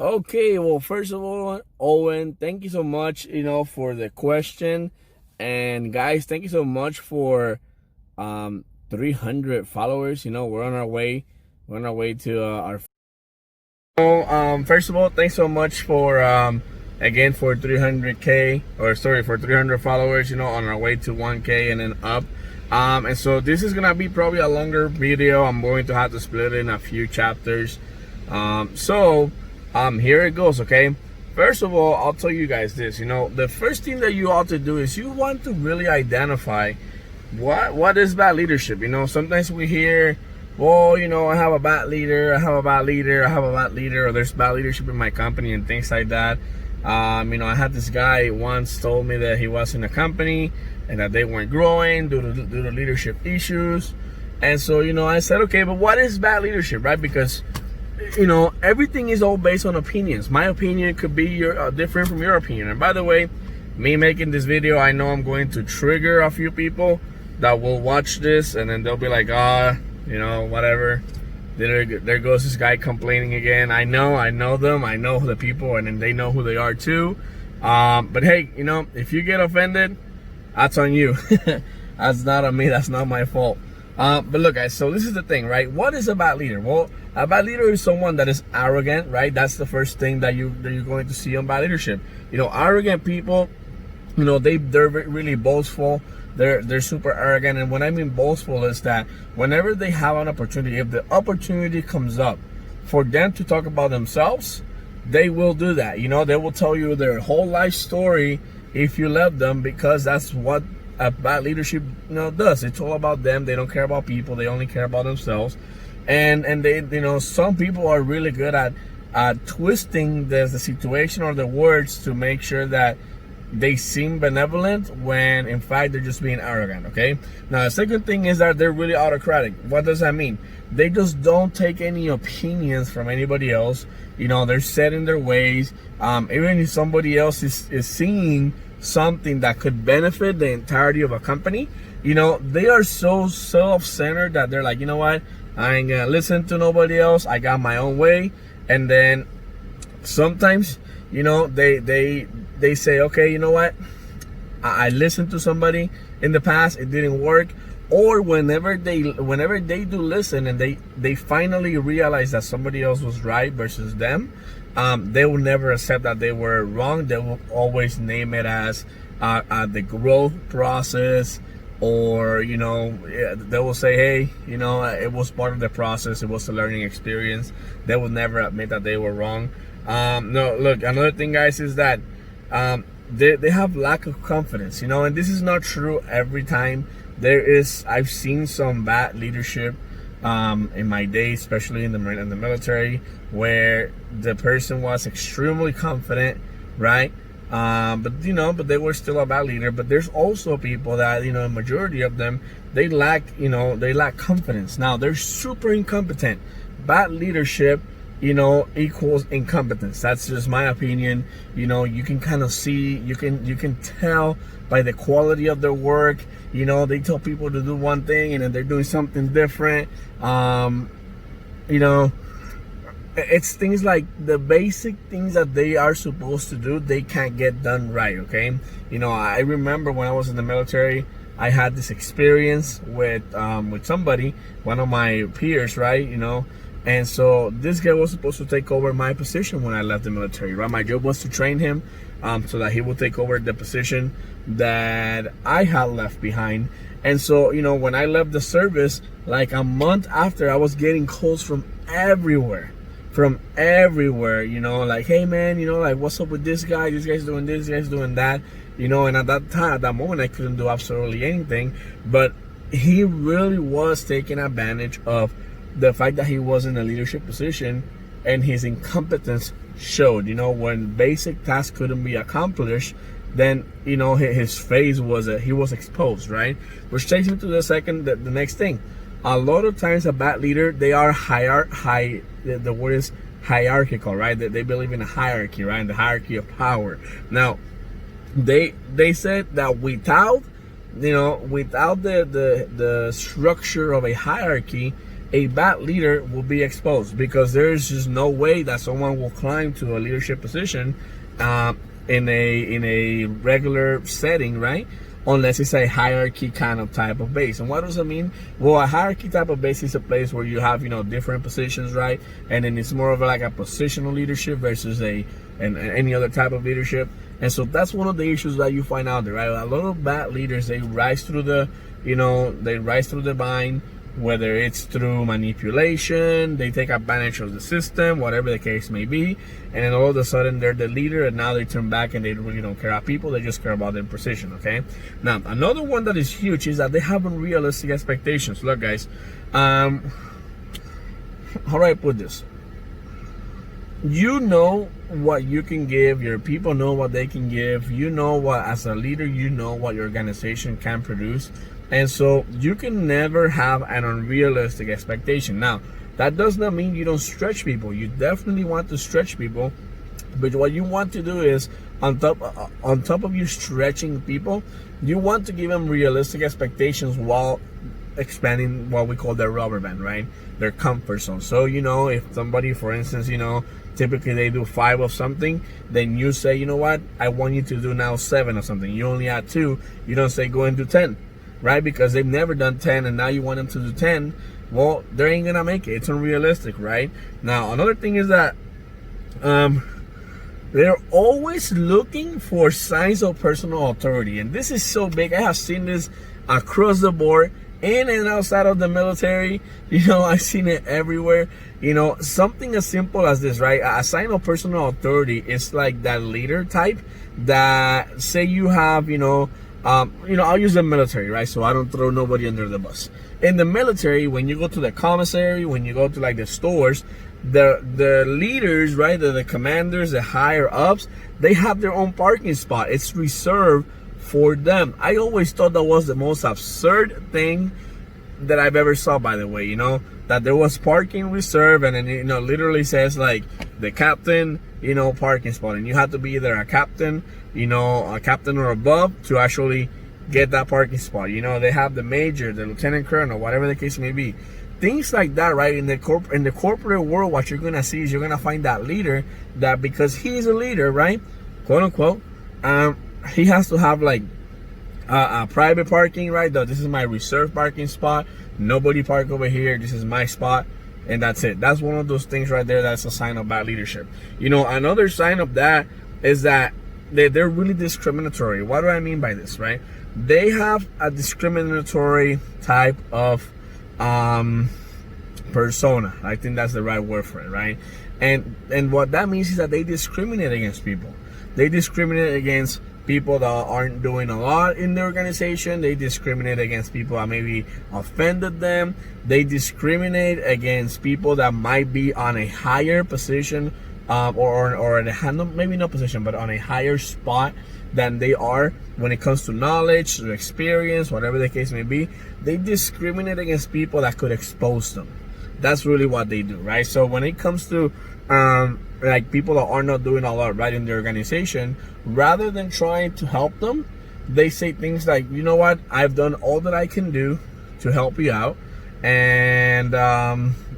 Okay, well, first of all, Owen, thank you so much, for the question. And guys, thank you so much for 300 followers. We're on our way. We're on our way to our. First of all, thanks so much for again for 300k, or sorry, for 300 followers. On our way to 1k and then up. And so this is gonna be probably a longer video. I'm going to have to split it in a few chapters. Here it goes. Okay, first of all, I'll tell you guys this. The first thing that you ought to do is you want to really identify what is bad leadership. Sometimes we hear, well, I have a bad leader, or there's bad leadership in my company and things like that. I had this guy once told me that he was in a company and that they weren't growing due to leadership issues. And so, I said, okay, but what is bad leadership, right? Because everything is all based on opinions. My opinion could be different from your opinion. And by the way, me making this video, I know I'm going to trigger a few people that will watch this, and then they'll be like, whatever. There goes this guy complaining again. I know them. I know the people, and then they know who they are too. But hey, if you get offended, that's on you. That's not on me. That's not my fault. But look, guys, so this is the thing, right? What is a bad leader? Well, a bad leader is someone that is arrogant, right? That's the first thing that you're going to see on bad leadership. Arrogant people, they're really boastful. They're super arrogant. And what I mean boastful is that whenever they have an opportunity, if the opportunity comes up for them to talk about themselves, they will do that. They will tell you their whole life story if you let them, because that's what a bad leadership does. It's all about them. They don't care about people. They only care about themselves. And they, some people are really good at twisting the situation or the words to make sure that they seem benevolent when in fact they're just being arrogant. Okay, now the second thing is that they're really autocratic. What does that mean? They just don't take any opinions from anybody else. They're set in their ways. Even if somebody else is seeing something that could benefit the entirety of a company, they are so self-centered that they're like, you know what, I ain't gonna listen to nobody else. I got my own way. And then sometimes, they say, okay, you know what, I listened to somebody in the past, it didn't work. Or whenever they do listen and they finally realize that somebody else was right versus them, they will never accept that they were wrong. They will always name it as the growth process, or they will say, hey, it was part of the process, it was a learning experience. They will never admit that they were wrong. No, look, another thing, guys, is that they have lack of confidence, and this is not true every time. I've seen some bad leadership in my day, especially in the military, where the person was extremely confident, right? But they were still a bad leader. But there's also people that, a majority of them, they lack confidence. Now they're super incompetent. Bad leadership, equals incompetence. That's just my opinion. You can kind of see, you can tell by the quality of their work. They tell people to do one thing and then they're doing something different. It's things like the basic things that they are supposed to do, they can't get done right. Okay, I remember when I was in the military, I had this experience with somebody, one of my peers, right? And so this guy was supposed to take over my position when I left the military, right? My job was to train him so that he would take over the position that I had left behind. And so, when I left the service, like a month after, I was getting calls from everywhere, like, hey man, like, what's up with this guy? This guy's doing this, this guy's doing that, and at that moment, I couldn't do absolutely anything. But he really was taking advantage of the fact that he was in a leadership position, and his incompetence showed. When basic tasks couldn't be accomplished, then his face was he was exposed, right? Which takes me to the next thing. A lot of times a bad leader, they are the word is hierarchical, right? They believe in a hierarchy, right? In the hierarchy of power. Now they said that without the structure of a hierarchy, a bad leader will be exposed, because there's just no way that someone will climb to a leadership position in a regular setting, right? Unless it's a hierarchy kind of type of base. And what does it mean? Well, a hierarchy type of base is a place where you have, different positions, right? And then it's more of like a positional leadership versus any other type of leadership. And so that's one of the issues that you find out there, right? A lot of bad leaders, they rise through the vine, whether it's through manipulation, they take advantage of the system, whatever the case may be, and then all of a sudden they're the leader, and now they turn back and they really don't care about people, they just care about their position, okay? Now, another one that is huge is that they have unrealistic expectations. Look, guys, how do I put this? You know what you can give, your people know what they can give, you know what, as a leader, you know what your organization can produce. And so you can never have an unrealistic expectation. Now, that does not mean you don't stretch people. You definitely want to stretch people. But what you want to do is, on top of you stretching people, you want to give them realistic expectations while expanding what we call their rubber band, right? Their comfort zone. So, if somebody, for instance, typically they do 5 of something, then you say, you know what, I want you to do now 7 of something. You only add 2. You don't say go and do 10. Right? Because they've never done 10 and now you want them to do 10. Well, they ain't gonna make it. It's unrealistic, right? Now, another thing is that they're always looking for signs of personal authority. And this is so big. I have seen this across the board, in and outside of the military. I've seen it everywhere. Something as simple as this, right? A sign of personal authority is like that leader type that, say you have, I'll use the military, right? So I don't throw nobody under the bus. In the military, when you go to the commissary, when you go to like the stores, the leaders, right, the commanders, the higher ups, they have their own parking spot. It's reserved for them. I always thought that was the most absurd thing that I've ever saw, by the way, that there was parking reserved, and then, literally says like the captain, parking spot, and you have to be either a captain, a captain or above to actually get that parking spot. They have the major, the lieutenant colonel, whatever the case may be. Things like that, right? In the corporate world, what you're gonna see is you're gonna find that leader that, because he's a leader, right, quote unquote, he has to have like a private parking, right? This is my reserved parking spot. Nobody park over here. This is my spot. And that's it. That's one of those things right there. That's a sign of bad leadership. Another sign of that is that they're really discriminatory. What do I mean by this, right? They have a discriminatory type of persona. I think that's the right word for it, right? And what that means is that they discriminate against people. They discriminate against people that aren't doing a lot in the organization. They discriminate against people that maybe offended them. They discriminate against people that might be on a higher position, or maybe not position, but on a higher spot than they are when it comes to knowledge, to experience, whatever the case may be. They discriminate against people that could expose them. That's really what they do, right? So when it comes to like people that are not doing a lot right in the organization, rather than trying to help them, they say things like, you know what, I've done all that I can do to help you out, and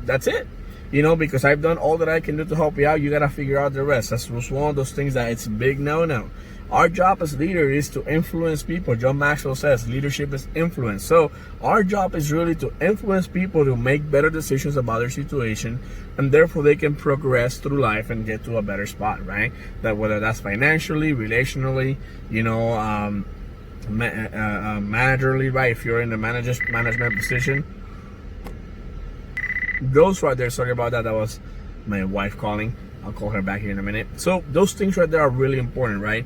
that's it. Because I've done all that I can do to help you out, you gotta figure out the rest. That's one of those things that it's big no. Our job as leader is to influence people. John Maxwell says leadership is influence. So our job is really to influence people to make better decisions about their situation, and therefore they can progress through life and get to a better spot, right? That whether that's financially, relationally, managerly, right? If you're in the management position. Those right there, sorry about that. That was my wife calling. I'll call her back here in a minute. So those things right there are really important, right?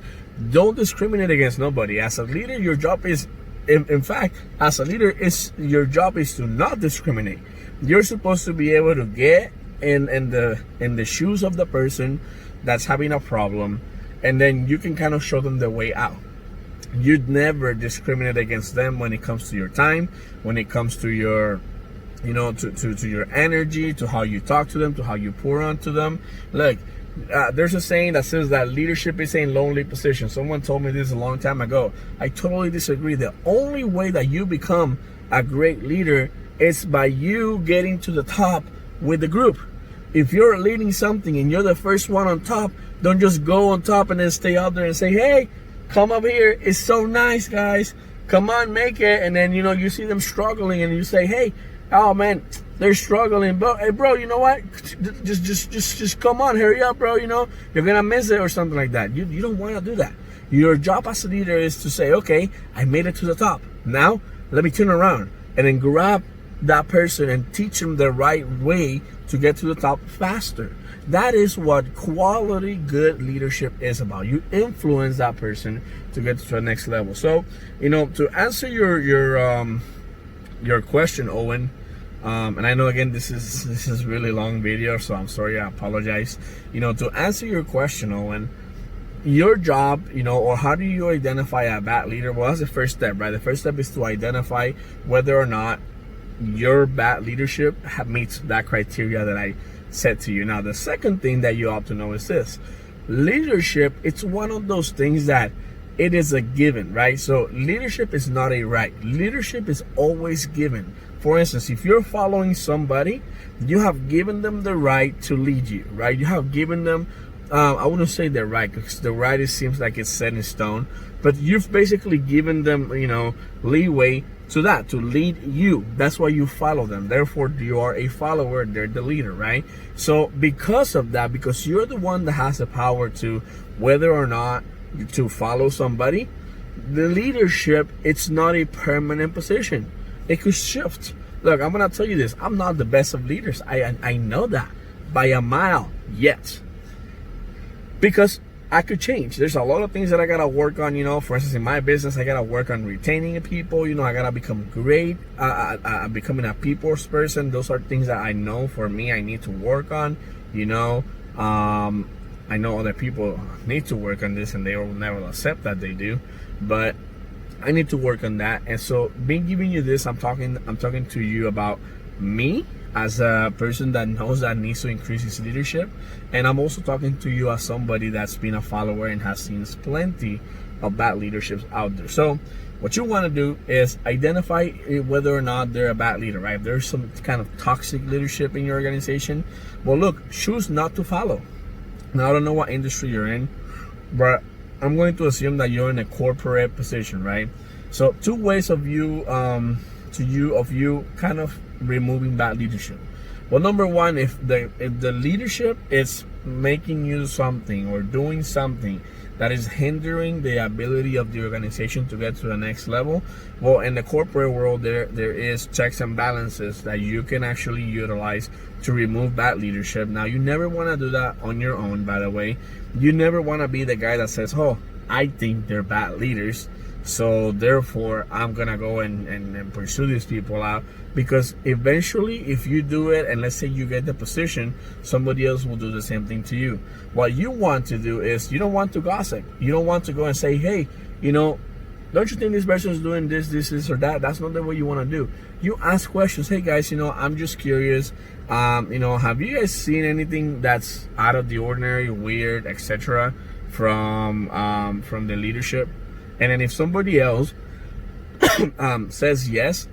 Don't discriminate against nobody. As a leader, your job is, in fact, as a leader, your job is to not discriminate. You're supposed to be able to get in the shoes of the person that's having a problem, and then you can kind of show them the way out. You'd never discriminate against them when it comes to your time, when it comes to your to your energy, to how you talk to them, to how you pour onto them. Look, there's a saying that says that leadership is a lonely position. Someone told me this a long time ago. I totally disagree. The only way that you become a great leader It's by you getting to the top with the group. If you're leading something and you're the first one on top, don't just go on top and then stay out there and say, hey, come up here. It's so nice, guys. Come on, make it. And then, you see them struggling and you say, hey, oh man, they're struggling. But hey, bro, you know what? Just come on, hurry up, bro. You're going to miss it or something like that. You don't want to do that. Your job as a leader is to say, okay, I made it to the top. Now, let me turn around and then grab that person and teach them the right way to get to the top faster. That is what quality good leadership is about. You influence that person to get to the next level. So, to answer your question, Owen, and I know again this is really long video, so I'm sorry, I apologize. To answer your question, Owen, your job, or how do you identify a bad leader? Well, that's the first step, right? The first step is to identify whether or not your bad leadership meets that criteria that I said to you. Now, the second thing that you ought to know is this. Leadership, it's one of those things that it is a given, right? So leadership is not a right. Leadership is always given. For instance, if you're following somebody, you have given them the right to lead you, right? You have given them, I wouldn't say the right, because the right, it seems like it's set in stone, but you've basically given them, leeway to lead you. That's why you follow them. Therefore, you are a follower. They're the leader, right? So because of that, because you're the one that has the power to whether or not to follow somebody, the leadership, it's not a permanent position. It could shift. Look, I'm gonna tell you this. I'm not the best of leaders. I know that by a mile yet, because I could change. There's a lot of things that I gotta work on. For instance, in my business, I gotta work on retaining people. I gotta become great becoming a people's person. Those are things that I know for me I need to work on. I know other people need to work on this, and they will never accept that they do, but I need to work on that. And so, being giving you this, I'm talking to you about me as a person that knows that needs to increase his leadership, and I'm also talking to you as somebody that's been a follower and has seen plenty of bad leaderships out there. So what you want to do is identify whether or not they're a bad leader, right? If there's some kind of toxic leadership in your organization, well, look, choose not to follow. Now, I don't know what industry you're in, but I'm going to assume that you're in a corporate position, right? So two ways of you kind of removing bad leadership. Well, number one, if the leadership is making you something or doing something that is hindering the ability of the organization to get to the next level, well, in the corporate world, there is checks and balances that you can actually utilize to remove bad leadership. Now, you never want to do that on your own, by the way. You never want to be the guy that says, oh, I think they're bad leaders, so therefore I'm gonna go and pursue these people out. Because eventually, if you do it, and let's say you get the position, somebody else will do the same thing to you. What you want to do is, you don't want to gossip. You don't want to go and say, hey, don't you think this person is doing this, or that? That's not the way you want to do. You ask questions. Hey guys, I'm just curious. Have you guys seen anything that's out of the ordinary, weird, etc. from the leadership? And then if somebody else says yes,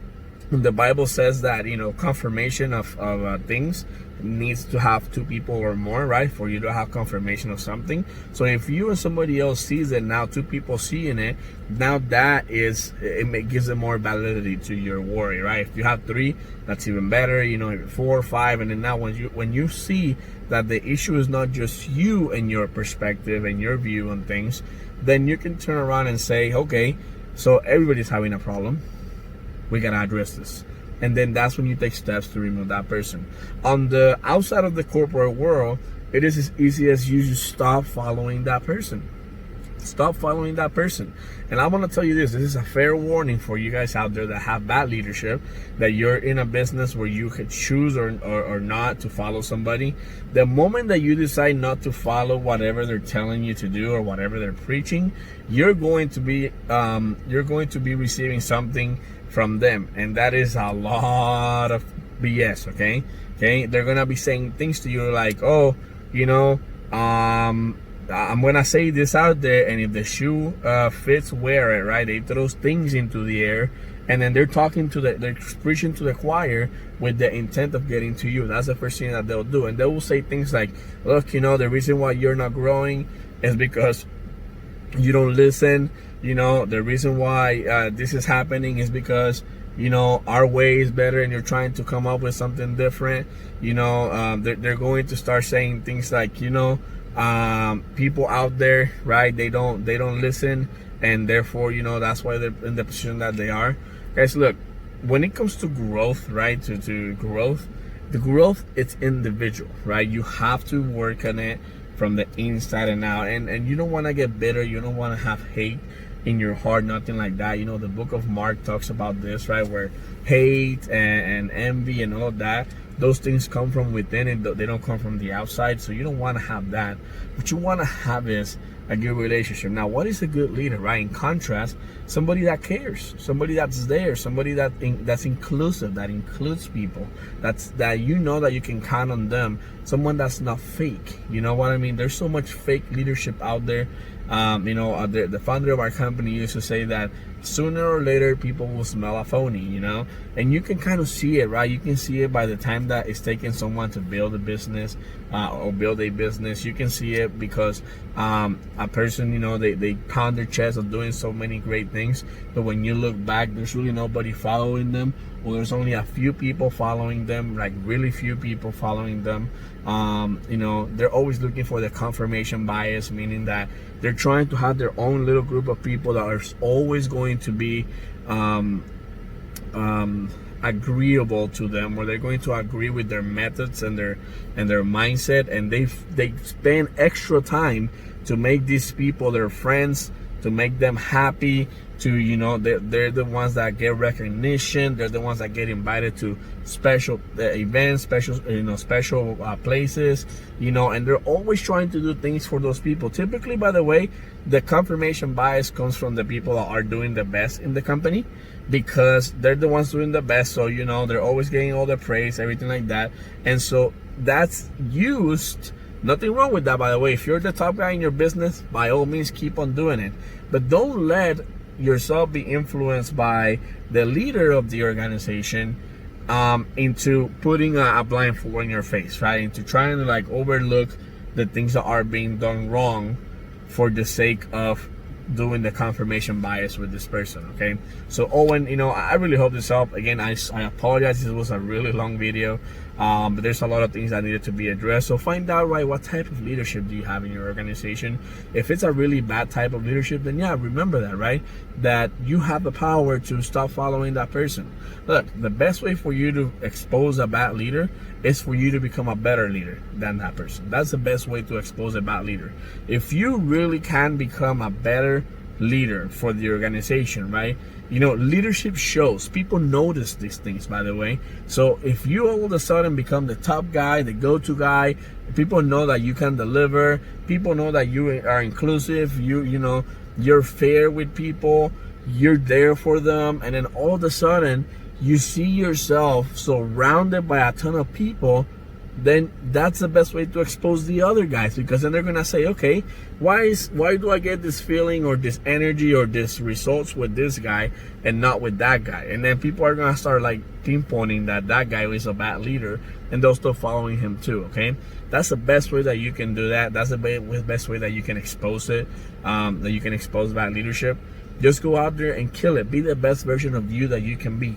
the Bible says that confirmation of things needs to have two people or more, right, for you to have confirmation of something. So if you and somebody else sees it, now two people seeing it, now that is it gives it more validity to your worry, right? If you have three, that's even better. 4 or 5, and then now when you see that the issue is not just you and your perspective and your view on things, then you can turn around and say, okay, so everybody's having a problem, we gotta address this. And then that's when you take steps to remove that person. On the outside of the corporate world, it is as easy as you just stop following that person. Stop following that person. And I'm gonna tell you this is a fair warning for you guys out there that have bad leadership, that you're in a business where you could choose or not to follow somebody. The moment that you decide not to follow whatever they're telling you to do or whatever they're preaching, you're going to be receiving something from them, and that is a lot of BS. Okay, they're gonna be saying things to you like, oh, I'm gonna say this out there, and if the shoe fits, wear it, right? They throw things into the air, and then they're they're preaching to the choir with the intent of getting to you. That's the first thing that they'll do. And they will say things like, look, the reason why you're not growing is because you don't listen. The reason why this is happening is because our way is better and you're trying to come up with something different. They're going to start saying things like, people out there, right, they don't listen, and therefore that's why they're in the position that they are. Guys, look, when it comes to growth, right, to growth, the growth, it's individual, right? You have to work on it from the inside and out, and you don't want to get bitter, you don't want to have hate in your heart, nothing like that. The book of Mark talks about this, right, where hate and envy and all of that, those things come from within and they don't come from the outside. So you don't want to have that. What you want to have is a good relationship. Now, what is a good leader, right? In contrast, somebody that cares, somebody that's there, somebody that's inclusive, that includes people, that you can count on them, someone that's not fake. You know what I mean? There's so much fake leadership out there. The founder of our company used to say that sooner or later people will smell a phony, and you can kind of see it, right? You can see it by the time that it's taking someone to build a business or build a business. You can see it because a person, they pound their chest of doing so many great things, but when you look back, there's really nobody following them, or there's only a few people following them, like really few people following them. They're always looking for the confirmation bias, meaning that they're trying to have their own little group of people that are always going to be agreeable to them, or they're going to agree with their methods and their mindset, and they spend extra time to make these people their friends, to make them happy, to they're the ones that get recognition, they're the ones that get invited to special events, special places, and they're always trying to do things for those people. Typically, by the way, the confirmation bias comes from the people that are doing the best in the company, because they're the ones doing the best, so they're always getting all the praise, everything like that. And so that's used. Nothing wrong with that, by the way. If you're the top guy in your business, by all means keep on doing it, but don't let yourself be influenced by the leader of the organization into putting a blindfold in your face, right? Into trying to overlook the things that are being done wrong for the sake of doing the confirmation bias with this person. Okay, so Owen, I really hope this helped. Again, I apologize, this was a really long video, but there's a lot of things that needed to be addressed. So find out, right, what type of leadership do you have in your organization. If it's a really bad type of leadership, then yeah, remember that, right, that you have the power to stop following that person. Look, the best way for you to expose a bad leader is for you to become a better leader than that person. That's the best way to expose a bad leader. If you really can become a better leader for the organization, right? Leadership shows. People notice these things, by the way. So if you all of a sudden become the top guy, the go-to guy, people know that you can deliver, people know that you are inclusive, you're fair with people, you're there for them, and then all of a sudden you see yourself surrounded by a ton of people, then that's the best way to expose the other guys, because then they're gonna say, okay, why do I get this feeling or this energy or this results with this guy and not with that guy? And then people are gonna start pinpointing that guy is a bad leader, and they'll start following him too. Okay, that's the best way that you can do that. That's the best way that you can expose it, that you can expose bad leadership. Just go out there and kill it. Be the best version of you that you can be.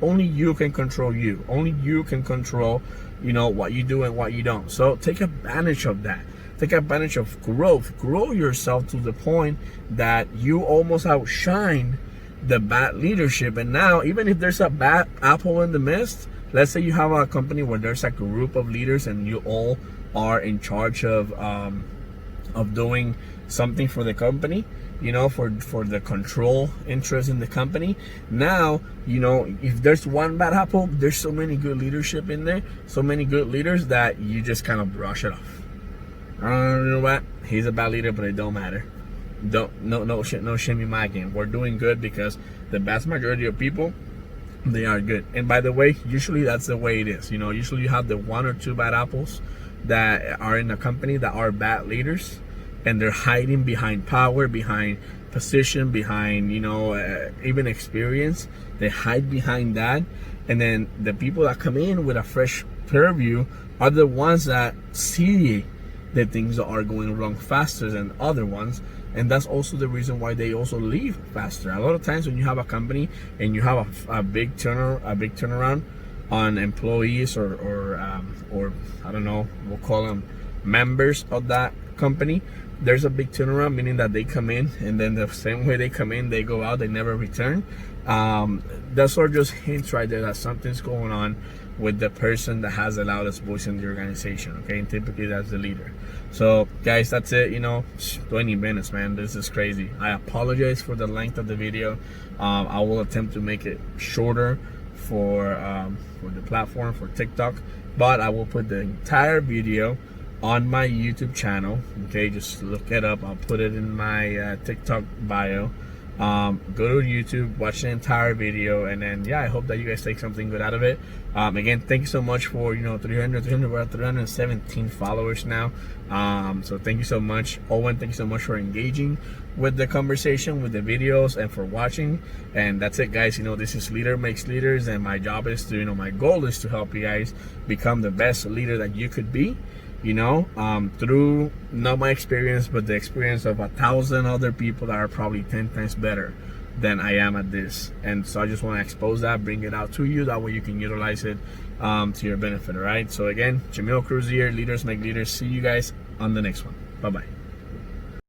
Only you can control you. Only you can control, what you do and what you don't. So take advantage of that. Take advantage of growth. Grow yourself to the point that you almost outshine the bad leadership. And now, even if there's a bad apple in the midst, let's say you have a company where there's a group of leaders and you all are in charge of doing something for the company, for the control interest in the company. Now, if there's one bad apple, there's so many good leadership in there, so many good leaders that you just kind of brush it off. You know what? He's a bad leader, but it don't matter. No shame in my game. We're doing good because the vast majority of people, they are good. And by the way, usually that's the way it is. Usually you have the one or two bad apples that are in a company that are bad leaders, and they're hiding behind power, behind position, behind, even experience. They hide behind that, and then the people that come in with a fresh purview are the ones that see that things are going wrong faster than other ones, and that's also the reason why they also leave faster. A lot of times when you have a company and you have a big turnaround on employees or I don't know, we'll call them members of that company, there's a big turnaround, meaning that they come in and then the same way they come in, they go out, they never return. That sort of just hints right there that something's going on with the person that has the loudest voice in the organization, okay? And typically that's the leader. So guys, that's it. 20 minutes, man, this is crazy. I apologize for the length of the video. I will attempt to make it shorter for the platform, for TikTok, but I will put the entire video on my YouTube channel, okay? Just look it up. I'll put it in my TikTok bio. Go to YouTube, watch the entire video, and then I hope that you guys take something good out of it. Again, thank you so much for 300, we're at 317 followers now. So thank you so much. Owen, thank you so much for engaging with the conversation, with the videos, and for watching. And that's it, guys. This is Leader Makes Leaders, and my job is to, my goal is to help you guys become the best leader that you could be, through not my experience, but the experience of 1,000 other people that are probably 10 times better than I am at this. And so I just want to expose that, bring it out to you, that way you can utilize it to your benefit. All right, so again, Jamil Cruz here, Leaders Make Leaders. See you guys on the next one. Bye bye.